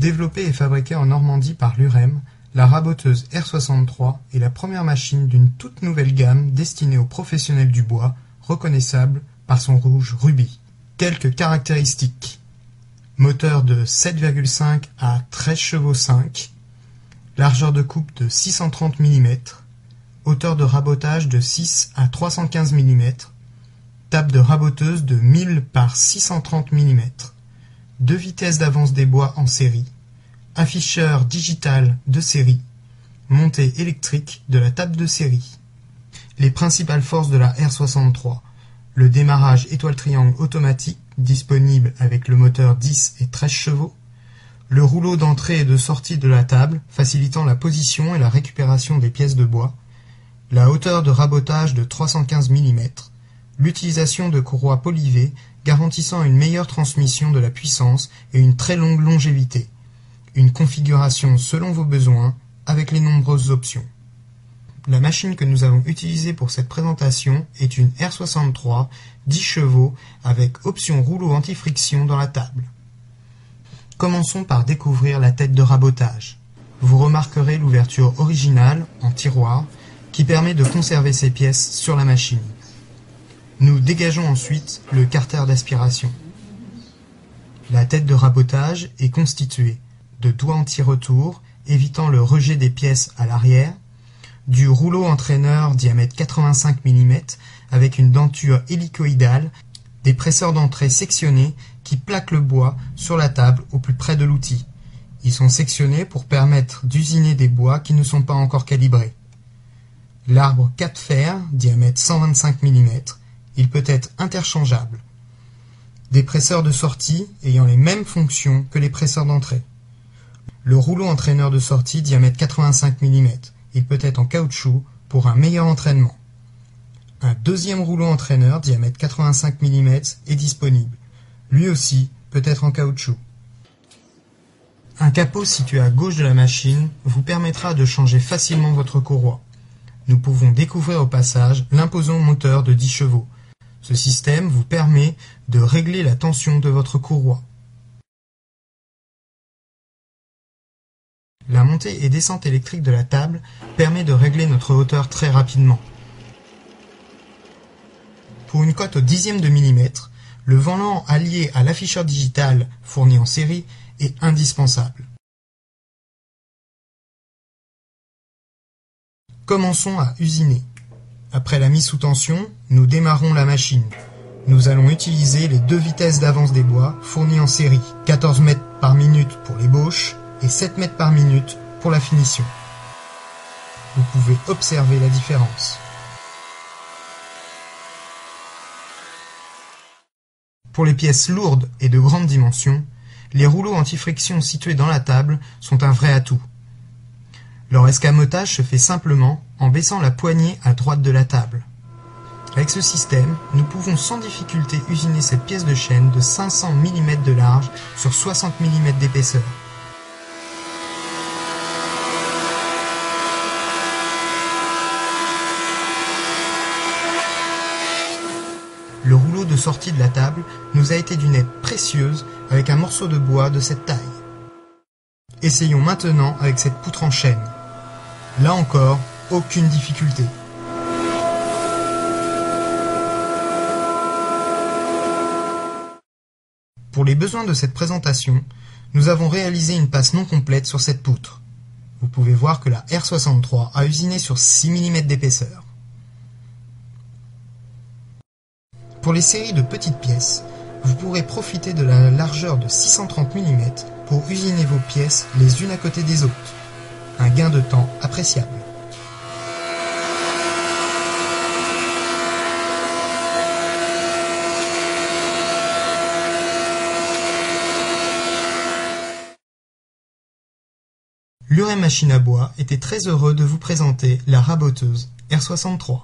Développée et fabriquée en Normandie par l'UREM, la raboteuse R63 est la première machine d'une toute nouvelle gamme destinée aux professionnels du bois, reconnaissable par son rouge rubis. Quelques caractéristiques. Moteur de 7,5 à 13 chevaux 5, largeur de coupe de 630 mm, hauteur de rabotage de 6 à 315 mm, table de raboteuse de 1000 par 630 mm, 2 vitesses d'avance des bois en série, afficheur digital de série, montée électrique de la table de série. Les principales forces de la R63, le démarrage étoile-triangle automatique disponible avec le moteur 10 et 13 chevaux, le rouleau d'entrée et de sortie de la table facilitant la position et la récupération des pièces de bois, la hauteur de rabotage de 315 mm, l'utilisation de courroies polivées garantissant une meilleure transmission de la puissance et une très longue longévité, une configuration selon vos besoins avec les nombreuses options. La machine que nous avons utilisée pour cette présentation est une R63 10 chevaux avec option rouleau anti-friction dans la table. Commençons par découvrir la tête de rabotage. Vous remarquerez l'ouverture originale en tiroir qui permet de conserver ces pièces sur la machine. Nous dégageons ensuite le carter d'aspiration. La tête de rabotage est constituée de doigts anti-retour évitant le rejet des pièces à l'arrière, du rouleau entraîneur diamètre 85 mm avec une denture hélicoïdale, des presseurs d'entrée sectionnés qui plaquent le bois sur la table au plus près de l'outil. Ils sont sectionnés pour permettre d'usiner des bois qui ne sont pas encore calibrés. L'arbre 4 fer, diamètre 125 mm, il peut être interchangeable. Des presseurs de sortie ayant les mêmes fonctions que les presseurs d'entrée. Le rouleau entraîneur de sortie, diamètre 85 mm, il peut être en caoutchouc pour un meilleur entraînement. Un deuxième rouleau entraîneur, diamètre 85 mm, est disponible. Lui aussi peut être en caoutchouc. Un capot situé à gauche de la machine vous permettra de changer facilement votre courroie. Nous pouvons découvrir au passage l'imposant moteur de 10 chevaux. Ce système vous permet de régler la tension de votre courroie. La montée et descente électrique de la table permet de régler notre hauteur très rapidement. Pour une cote au dixième de millimètre, le volant allié à l'afficheur digital fourni en série est indispensable. Commençons à usiner. Après la mise sous tension, nous démarrons la machine. Nous allons utiliser les 2 vitesses d'avance des bois fournies en série, 14 mètres par minute pour l'ébauche et 7 mètres par minute pour la finition. Vous pouvez observer la différence. Pour les pièces lourdes et de grande dimension, les rouleaux anti-friction situés dans la table sont un vrai atout. Leur escamotage se fait simplement en baissant la poignée à droite de la table. Avec ce système, nous pouvons sans difficulté usiner cette pièce de chaîne de 500 mm de large sur 60 mm d'épaisseur. Le rouleau de sortie de la table nous a été d'une aide précieuse avec un morceau de bois de cette taille. Essayons maintenant avec cette poutre en chaîne. Là encore, aucune difficulté. Pour les besoins de cette présentation, nous avons réalisé une passe non complète sur cette poutre. Vous pouvez voir que la R63 a usiné sur 6 mm d'épaisseur. Pour les séries de petites pièces, vous pourrez profiter de la largeur de 630 mm pour usiner vos pièces les unes à côté des autres. Un gain de temps appréciable. l'UREM Machine à Bois était très heureux de vous présenter la raboteuse R63.